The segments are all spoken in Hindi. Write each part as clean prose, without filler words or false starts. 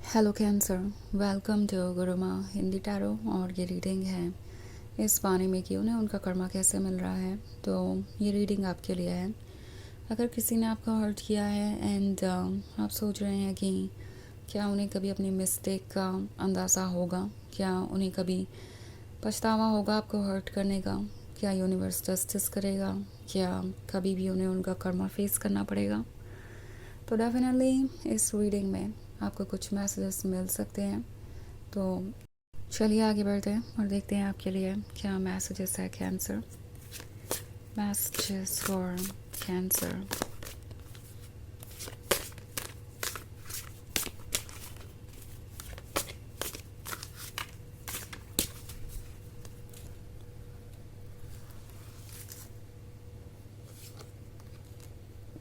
Hello cancer, welcome to Gurumaa Hindi tarot. और ये रीडिंग है इस बारे में कि उन्हें उनका कर्मा कैसे मिल रहा है। तो ये रीडिंग आपके लिए है। अगर किसी ने आपको हर्ट किया है एंड आप सोच रहे हैं कि क्या उन्हें कभी अपनी मिस्टेक का अंदाज़ा होगा, क्या उन्हें कभी पछतावा होगा आपको हर्ट करने का, क्या यूनिवर्स जस्टिस करेगा, क्या कभी भी उन्हें उनका कर्मा फेस करना पड़ेगा, तो डेफिनेटली इस रीडिंग में आपको कुछ मैसेजेस मिल सकते हैं। तो चलिए आगे बढ़ते हैं और देखते हैं आपके लिए क्या मैसेजेस है। Cancer, messages for cancer.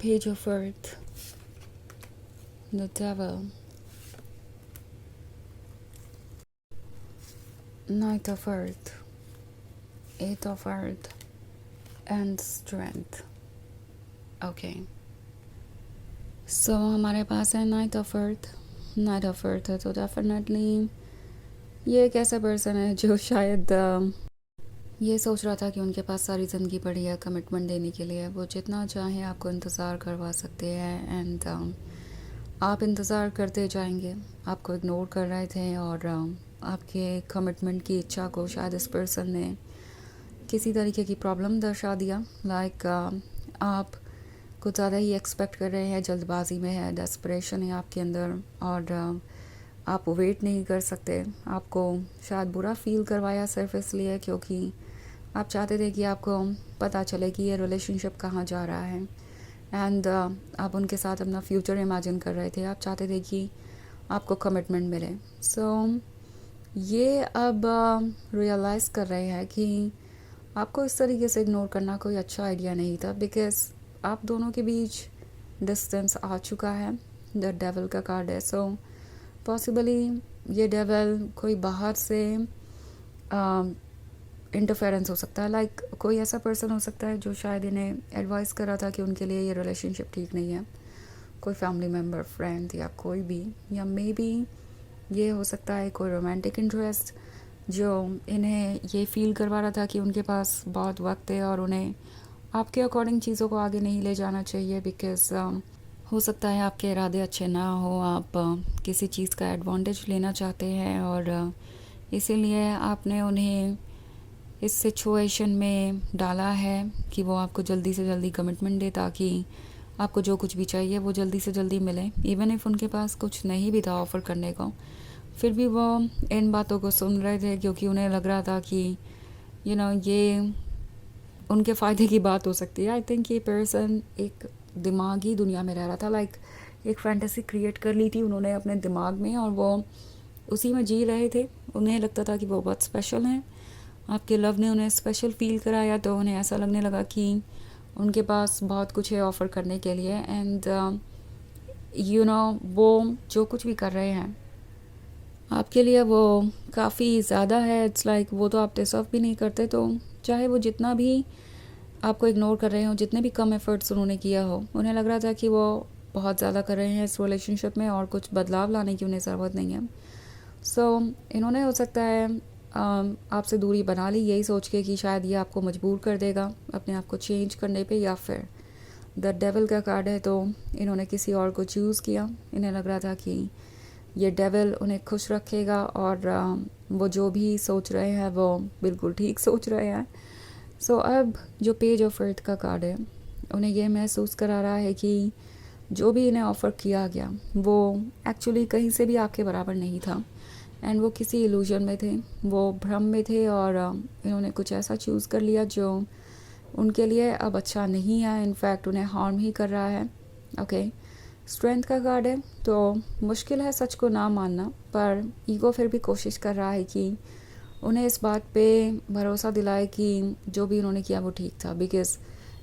Page of earth, the devil, knight of earth, eight of earth and strength. Okay, so हमारे पास है knight of earth. Knight of earth है तो डेफिनेटली ये एक ऐसा पर्सन है जो शायद ये सोच रहा था कि उनके पास सारी ज़िंदगी पड़ी है कमिटमेंट देने के लिए। वो जितना चाहे आपको इंतज़ार करवा सकते हैं एंड आप इंतज़ार करते जाएंगे। आपको इग्नोर कर रहे थे और आपके कमिटमेंट की इच्छा को शायद इस पर्सन ने किसी तरीके की प्रॉब्लम दर्शा दिया। लाइक आप कुछ ज़्यादा ही एक्सपेक्ट कर रहे हैं, जल्दबाजी में है, डेस्परेशन है आपके अंदर और आप वेट नहीं कर सकते। आपको शायद बुरा फील करवाया सिर्फ इसलिए क्योंकि आप चाहते थे कि आपको पता चले कि ये रिलेशनशिप कहाँ जा रहा है एंड आप उनके साथ अपना फ्यूचर इमेजिन कर रहे थे। आप चाहते थे कि आपको कमिटमेंट मिले। सो ये अब रियलाइज़ कर रहे हैं कि आपको इस तरीके से इग्नोर करना कोई अच्छा आइडिया नहीं था, बिकॉज आप दोनों के बीच डिस्टेंस आ चुका है। द डेविल का कार्ड है। सो पॉसिबली ये डेविल कोई बाहर से इंटरफेरेंस हो सकता है। लाइक कोई ऐसा पर्सन हो सकता है जो शायद इन्हें एडवाइस कर रहा था कि उनके लिए ये रिलेशनशिप ठीक नहीं है। कोई फैमिली मेम्बर, फ्रेंड या कोई भी, या मे बी ये हो सकता है कोई रोमांटिक इंटरेस्ट जो इन्हें ये फील करवा रहा था कि उनके पास बहुत वक्त है और उन्हें आपके अकॉर्डिंग चीज़ों को आगे नहीं ले जाना चाहिए। बिकॉज हो सकता है आपके इरादे अच्छे ना हो, आप किसी चीज़ का एडवांटेज लेना चाहते हैं और इसीलिए आपने उन्हें इस सिचुएशन में डाला है कि वो आपको जल्दी से जल्दी कमिटमेंट दे ताकि आपको जो कुछ भी चाहिए वो जल्दी से जल्दी मिले। इवन इफ़ उनके पास कुछ नहीं भी था ऑफ़र करने को, फिर भी वो इन बातों को सुन रहे थे क्योंकि उन्हें लग रहा था कि ये उनके फ़ायदे की बात हो सकती है। आई थिंक ये पर्सन एक दिमागी दुनिया में रह रहा था। लाइक एक फैंटेसी क्रिएट कर ली थी उन्होंने अपने दिमाग में और वो उसी में जी रहे थे। उन्हें लगता था कि वो बहुत स्पेशल हैं। आपके लव ने उन्हें स्पेशल फील कराया तो उन्हें ऐसा लगने लगा कि उनके पास बहुत कुछ है ऑफ़र करने के लिए एंड वो जो कुछ भी कर रहे हैं आपके लिए वो काफ़ी ज़्यादा है। इट्स लाइक वो तो आप डिज़र्व भी नहीं करते। तो चाहे वो जितना भी आपको इग्नोर कर रहे हो, जितने भी कम एफर्ट्स उन्होंने किया हो, उन्हें लग रहा था कि वो बहुत ज़्यादा कर रहे हैं इस रिलेशनशिप में और कुछ बदलाव लाने की उन्हें ज़रूरत नहीं है। सो इन्होंने हो सकता है आपसे दूरी बना ली यही सोच के कि शायद ये आपको मजबूर कर देगा अपने आप को चेंज करने पे, या फिर द डेविल का कार्ड है तो इन्होंने किसी और को चूज़ किया। इन्हें लग रहा था कि ये डेविल उन्हें खुश रखेगा और वो जो भी सोच रहे हैं वो बिल्कुल ठीक सोच रहे हैं। सो अब जो पेज ऑफ अर्थ का कार्ड है उन्हें ये महसूस करा रहा है कि जो भी इन्हें ऑफ़र किया गया वो एक्चुअली कहीं से भी आपके बराबर नहीं था एंड वो किसी इल्यूजन में थे, वो भ्रम में थे और इन्होंने कुछ ऐसा चूज़ कर लिया जो उनके लिए अब अच्छा नहीं है, इनफैक्ट उन्हें हार्म ही कर रहा है। ओके, स्ट्रेंथ का कार्ड है तो मुश्किल है सच को ना मानना, पर ईगो फिर भी कोशिश कर रहा है कि उन्हें इस बात पे भरोसा दिलाए कि जो भी उन्होंने किया वो ठीक था। बिकॉज़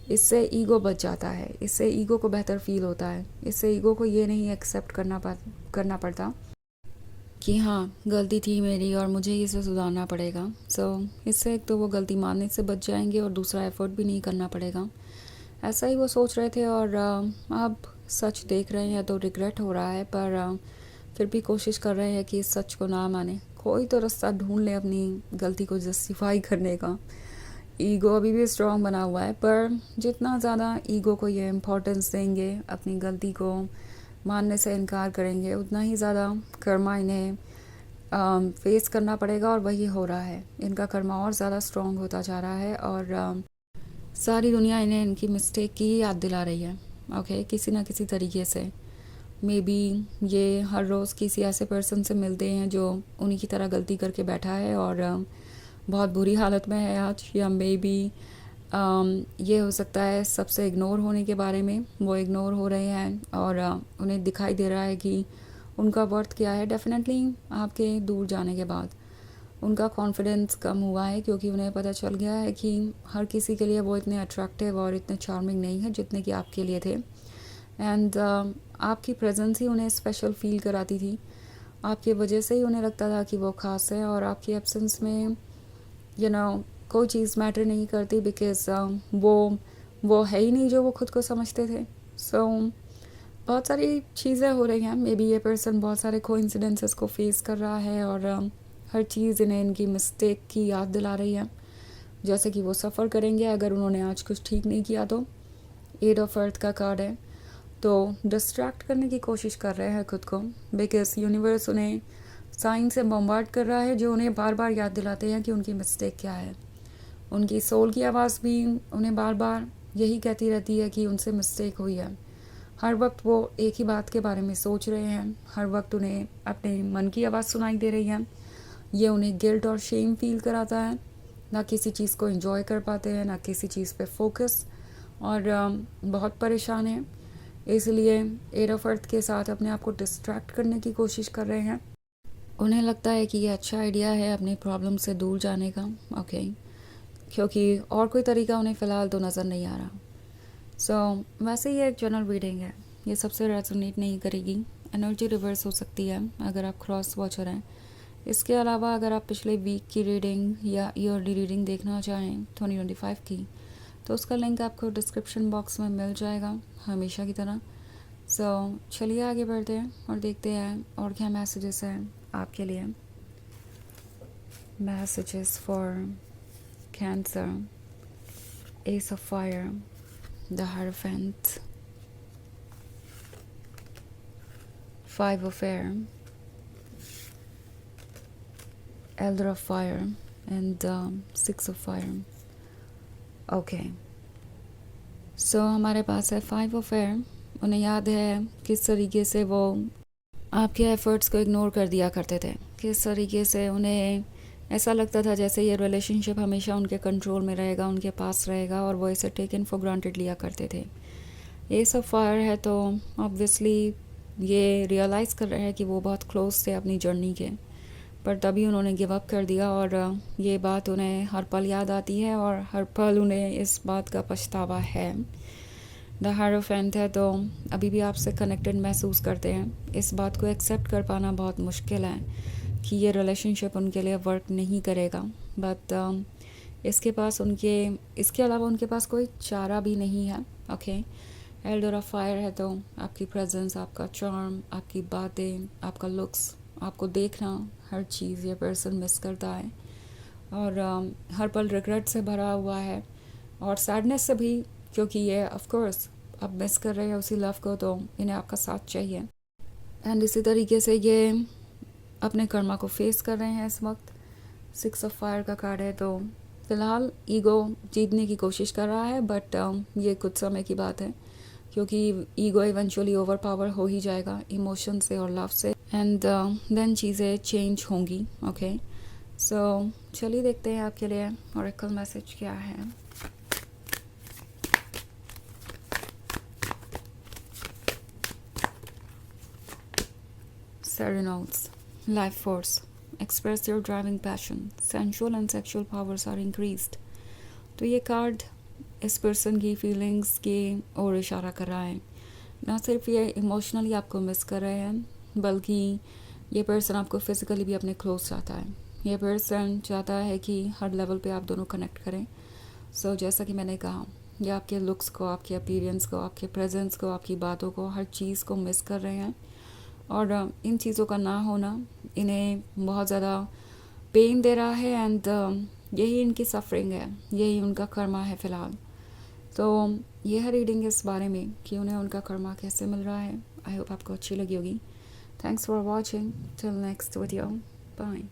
इससे ईगो बच जाता है, इससे ईगो को बेहतर फील होता है, इससे ईगो को ये नहीं एक्सेप्ट करना पड़ता कि हाँ गलती थी मेरी और मुझे इसे सुधारना पड़ेगा। सो इससे एक तो वो गलती मानने से बच जाएंगे और दूसरा एफर्ट भी नहीं करना पड़ेगा। ऐसा ही वो सोच रहे थे और अब सच देख रहे हैं तो रिग्रेट हो रहा है, पर फिर भी कोशिश कर रहे हैं कि इस सच को ना माने, कोई तो रास्ता ढूंढ ले अपनी गलती को जस्टिफाई करने का। ईगो अभी भी स्ट्रॉन्ग बना हुआ है, पर जितना ज़्यादा ईगो को ये इम्पोर्टेंस देंगे, अपनी गलती को मानने से इनकार करेंगे, उतना ही ज़्यादा कर्मा इन्हें फेस करना पड़ेगा। और वही हो रहा है, इनका कर्मा और ज़्यादा स्ट्रॉन्ग होता जा रहा है और सारी दुनिया इन्हें इनकी मिस्टेक की याद दिला रही है। ओके, किसी ना किसी तरीके से मे बी ये हर रोज़ किसी ऐसे पर्सन से मिलते हैं जो उन्हीं की तरह गलती करके बैठा है और बहुत बुरी हालत में है आज, या मे बी ये हो सकता है सबसे इग्नोर होने के बारे में, वो इग्नोर हो रहे हैं और उन्हें दिखाई दे रहा है कि उनका वर्थ क्या है। डेफिनेटली आपके दूर जाने के बाद उनका कॉन्फिडेंस कम हुआ है, क्योंकि उन्हें पता चल गया है कि हर किसी के लिए वो इतने अट्रैक्टिव और इतने चार्मिंग नहीं है जितने कि आपके लिए थे। एंड आपकी प्रेजेंस ही उन्हें स्पेशल फील कराती थी, आपकी वजह से ही उन्हें लगता था कि वो ख़ास है। और आपकी एब्सेंस में कोई चीज़ मैटर नहीं करती, बिकॉज वो है ही नहीं जो वो खुद को समझते थे। सो बहुत सारी चीज़ें हो रही हैं, मे बी ये पर्सन बहुत सारे कोइंसिडेंसेस को फेस कर रहा है और हर चीज़ इन्हें इनकी मिस्टेक की याद दिला रही है, जैसे कि वो सफ़र करेंगे अगर उन्होंने आज कुछ ठीक नहीं किया तो। एट ऑफ अर्थ का कार्ड है, तो डिस्ट्रैक्ट करने की कोशिश कर रहे हैं खुद को, बिकॉज यूनिवर्स उन्हें साइन से बम्बार्ड कर रहा है जो उन्हें बार बार याद दिलाते हैं कि उनकी मिस्टेक क्या है। उनकी सोल की आवाज़ भी उन्हें बार बार यही कहती रहती है कि उनसे मिस्टेक हुई है। हर वक्त वो एक ही बात के बारे में सोच रहे हैं, हर वक्त उन्हें अपने मन की आवाज़ सुनाई दे रही है। ये उन्हें गिल्ट और शेम फील कराता है, ना किसी चीज़ को एंजॉय कर पाते हैं, ना किसी चीज़ पे फोकस, और बहुत परेशान हैं। इसलिए एट ऑफ अर्थ के साथ अपने आप को डिस्ट्रैक्ट करने की कोशिश कर रहे हैं। उन्हें लगता है कि ये अच्छा आइडिया है अपनी प्रॉब्लम से दूर जाने का, ओके, क्योंकि और कोई तरीका उन्हें फ़िलहाल तो नज़र नहीं आ रहा। सो वैसे ये एक जनरल रीडिंग है, ये सबसे रेजोनेट नहीं करेगी, एनर्जी रिवर्स हो सकती है अगर आप क्रॉस वॉचर हैं। इसके अलावा अगर आप पिछले वीक की रीडिंग या ईयरली रीडिंग देखना चाहें 2025 की, तो उसका लिंक आपको डिस्क्रिप्शन बॉक्स में मिल जाएगा हमेशा की तरह। सो चलिए आगे बढ़ते हैं और देखते हैं और क्या मैसेजेस हैं आपके लिए। Messages for cancer, ace of fire, the hierophant, five of air, elder of fire and six of fire. Okay, so हमारे पास है फाइव ऑफ एयर। उन्हें याद है किस तरीके से वो आपके एफ़र्ट्स को इग्नोर कर दिया करते थे, किस तरीके से उन्हें ऐसा लगता था जैसे ये रिलेशनशिप हमेशा उनके कंट्रोल में रहेगा, उनके पास रहेगा, और वो इसे टेकन फॉर ग्रांटेड लिया करते थे। ये सब फायर है, तो ऑब्वियसली ये रियलाइज़ कर रहे हैं कि वो बहुत क्लोज थे अपनी जर्नी के, पर तभी उन्होंने गिव अप कर दिया। और ये बात उन्हें हर पल याद आती है और हर पल उन्हें इस बात का पछतावा है। द हायरोफेंट है, तो अभी भी आपसे कनेक्टेड महसूस करते हैं। इस बात को एक्सेप्ट कर पाना बहुत मुश्किल है कि ये रिलेशनशिप उनके लिए वर्क नहीं करेगा, बट इसके अलावा उनके पास कोई चारा भी नहीं है। ओके, एल्डर ऑफ फायर है, तो आपकी प्रेजेंस, आपका चार्म, आपकी बातें, आपका लुक्स, आपको देखना, हर चीज़ ये पर्सन मिस करता है और हर पल रिग्रेट से भरा हुआ है और सैडनेस से भी, क्योंकि ये ऑफ कोर्स अब मिस कर रहे हैं उसी लव को, तो इन्हें आपका साथ चाहिए। एंड इसी तरीके से ये अपने कर्मा को फेस कर रहे हैं इस वक्त। सिक्स ऑफ फायर का कार्ड है, तो फ़िलहाल ईगो जीतने की कोशिश कर रहा है, बट ये कुछ समय की बात है, क्योंकि ईगो इवेंचुअली ओवर पावर हो ही जाएगा इमोशन से और लव से, एंड देन चीज़ें चेंज होंगी। ओके, सो चलिए देखते हैं आपके लिए ऑरेकल मैसेज क्या है। Serenals, life force, express your driving passion, sensual and sexual powers are increased। तो ये कार्ड इस पर्सन की फीलिंग्स की ओर इशारा कर रहा है। ना सिर्फ ये इमोशनली आपको मिस कर रहे हैं, बल्कि ये पर्सन आपको फिज़िकली भी अपने क्लोज चाहता है। ये पर्सन चाहता है कि हर लेवल पे आप दोनों कनेक्ट करें। सो जैसा कि मैंने कहा, ये आपके लुक्स को, आपके अपीयरेंस को, आपके प्रेजेंस को, आपकी बातों को, हर चीज़ को मिस कर रहे हैं और इन चीज़ों का ना होना इन्हें बहुत ज़्यादा पेन दे रहा है एंड यही इनकी सफरिंग है, यही उनका कर्मा है फ़िलहाल। तो ये है रीडिंग इस बारे में कि उन्हें उनका कर्मा कैसे मिल रहा है। आई होप आपको अच्छी लगी होगी। Thanks for watching, till next video, bye.